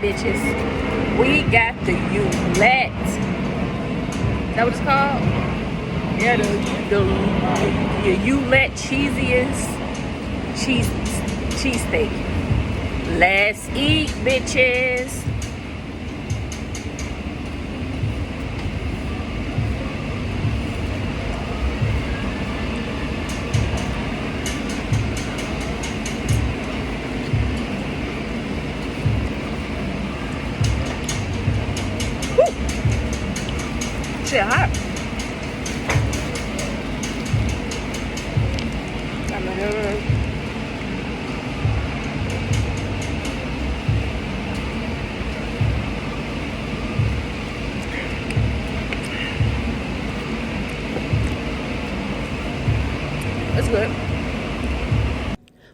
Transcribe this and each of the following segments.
bitches? We got the Ulette. Is that what it's called? Yeah, the Ulette cheesiest cheesesteak. Let's eat, bitches. Shit hot. Got my hands. That's good.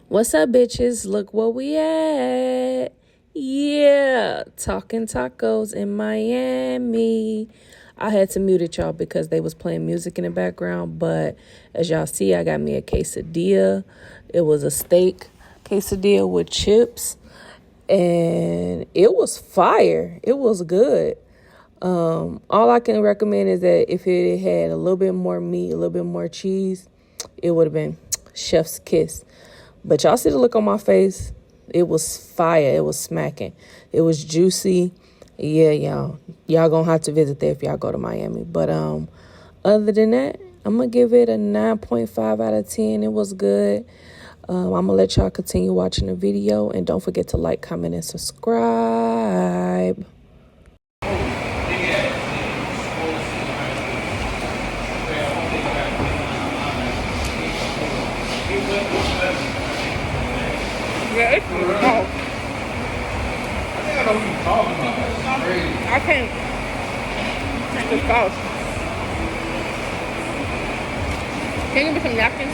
What's up, bitches? Look where we at. Yeah, talking tacos in Miami. I had to mute it, y'all, because they was playing music in the background. But as y'all see, I got me a quesadilla. It was a steak quesadilla with chips. And it was fire. It was good. All I can recommend is that if it had a little bit more meat, a little bit more cheese, it would have been chef's kiss. But y'all see the look on my face? It was fire. It was smacking. It was juicy. Yeah, y'all gonna have to visit there if y'all go to Miami. But other than that, I'm gonna give it a 9.5 out of 10. It was good. I'm gonna let y'all continue watching the video, and don't forget to like, comment, and subscribe. Yeah, it's really cold. I can't. It's cold. Can you give me some napkins?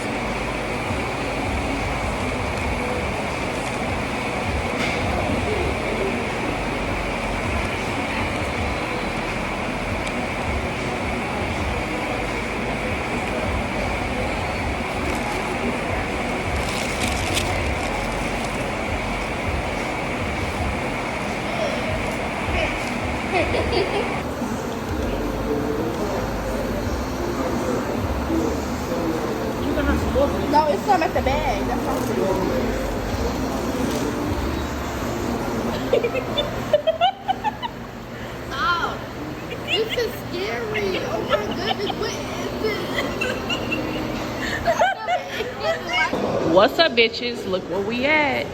No, it's some at the bag. That's all. Stop. This is scary. Oh my goodness, what is this? What's up, bitches? Look where we at.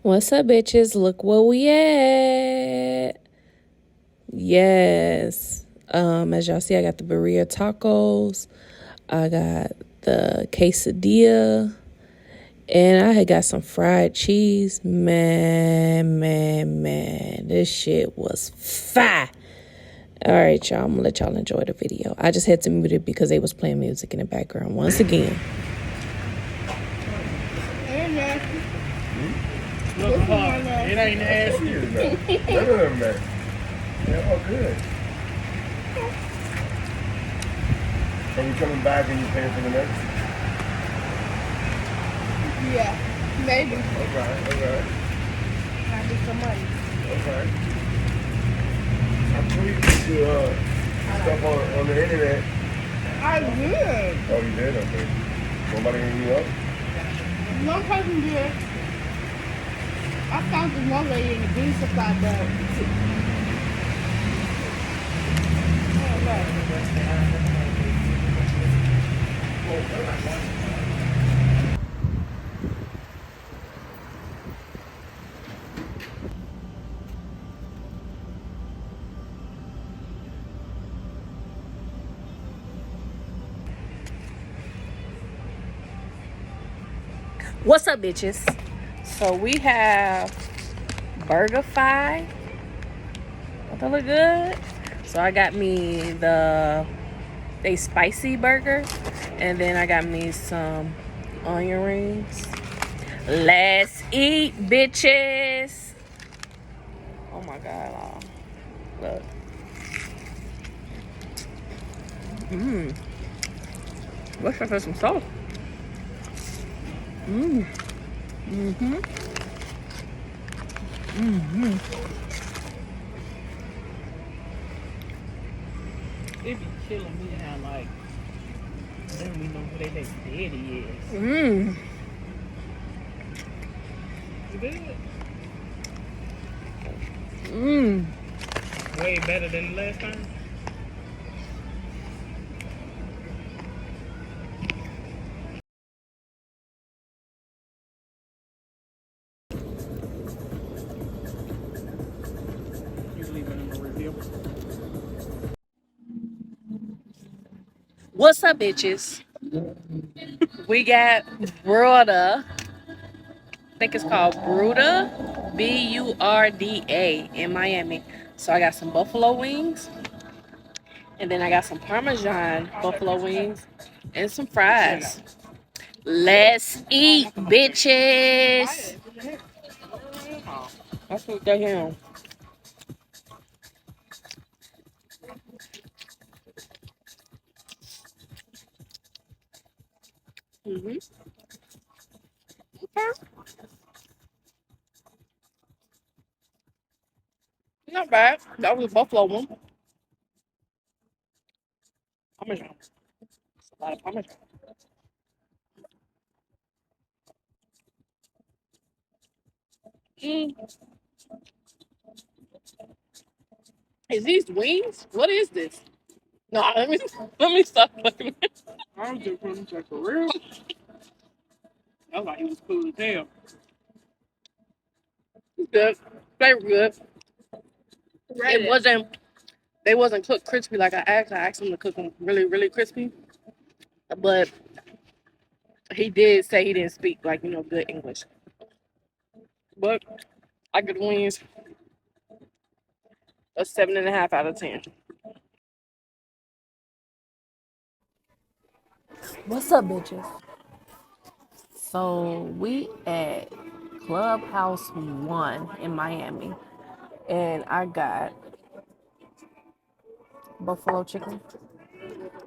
What's up, bitches? Look where we at. Yes. As y'all see, I got the burrito tacos. I got the quesadilla. And I had got some fried cheese. Man. This shit was fire. All right, y'all. I'm going to let y'all enjoy the video. I just had to mute it because they was playing music in the background once again. Look, it ain't nasty. None of them nasty. They're all good. Are we coming back and you paying for the next? Yeah, maybe. Okay. Might be some money. Okay. I'm pleased to stuff on the internet. I did. Oh, you did? Okay. Nobody hit you up? One person did. I found this one lady in the beauty supply bag. What's up, bitches? So we have BurgerFi. Don't that look good? So I got me they spicy burger, and then I got me some onion rings. Let's eat, bitches. Oh my god, look. What's up for some sauce? It be killing me how, like, they don't even know who they next daddy is. You good? Way better than the last time. You leaving in the review. What's up, bitches? We got Bruda. I think it's called Bruda, Burda in Miami. So I got some buffalo wings, and then I got some Parmesan buffalo wings and some fries. Let's eat, bitches. That's what they here. Okay. Not bad. That was a buffalo one. Parmesan. It's a lot of Parmesan. Mm. Is these wings? What is this? No, let me stop looking. I was just from check for real. I thought he was cool as hell. It's good. Flavor good. It wasn't. They wasn't cooked crispy like I asked. I asked him to cook them really, really crispy. But he did say he didn't speak like good English. But I give the wings a 7.5 out of 10. What's up, bitches? So we at Clubhouse One in Miami, and I got buffalo chicken.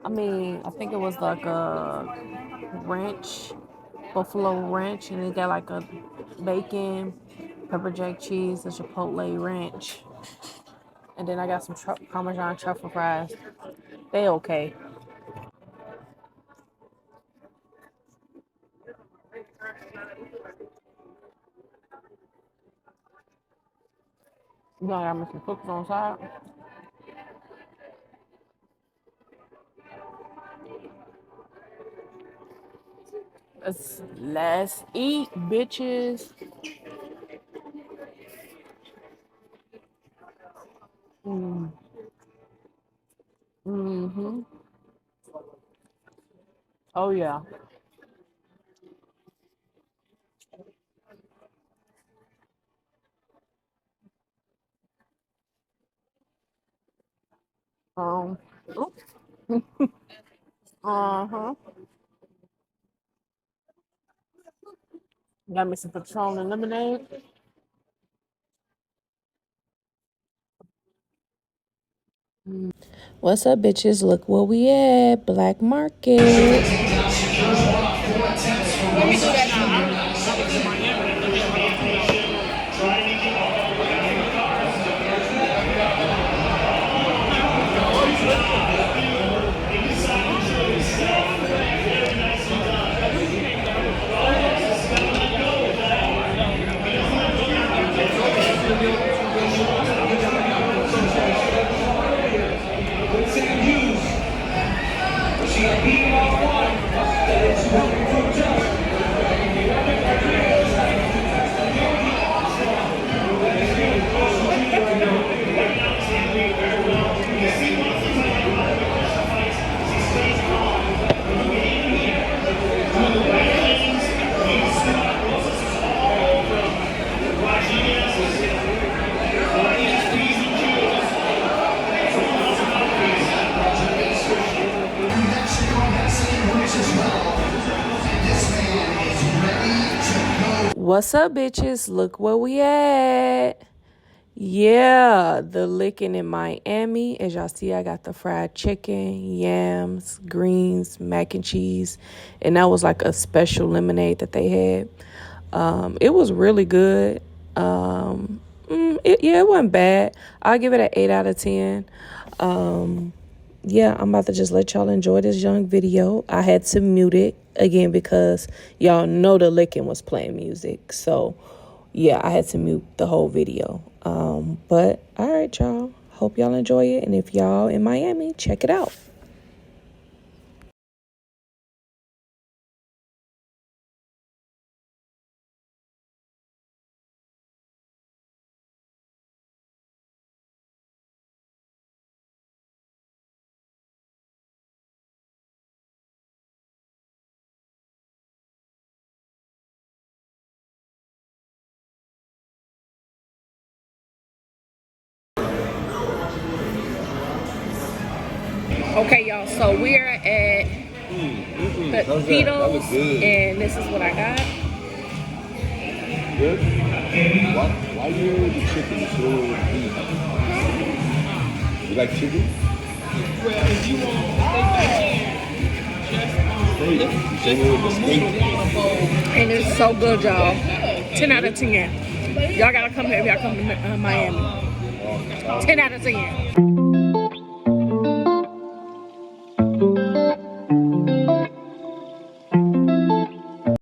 I think it was like a ranch, buffalo ranch, and it got like a bacon, pepper jack cheese, a chipotle ranch, and then I got some Parmesan truffle fries. They okay. You know, I got me some cookies on the side. Let's eat, bitches. Mm. Mm-hmm. Oh yeah. Um. Uh-huh. Got me some Patron and lemonade. What's up, bitches? Look where we at. Black Market. Let me do that now. I was in Miami and they made She got beat 1. What's up, bitches? Look where we at. Yeah, the licking in Miami. As y'all see, I got the fried chicken, yams, greens, mac and cheese, and that was like a special lemonade that they had. It was really good. It wasn't bad. I'll give it an 8 out of 10. Yeah, I'm about to just let y'all enjoy this young video. I had to mute it again because y'all know the licking was playing music. So, yeah, I had to mute the whole video. But, all right, y'all. Hope y'all enjoy it. And if y'all in Miami, check it out. Okay, y'all. So we're at the Beatles, and this is what I got. Good? Why you with the chicken? You should with the beef. You like chicken? Well, if you want steak, with the steak. And it's so good, y'all. 10 out of 10. Y'all gotta come here if y'all come to Miami. 10 out of 10.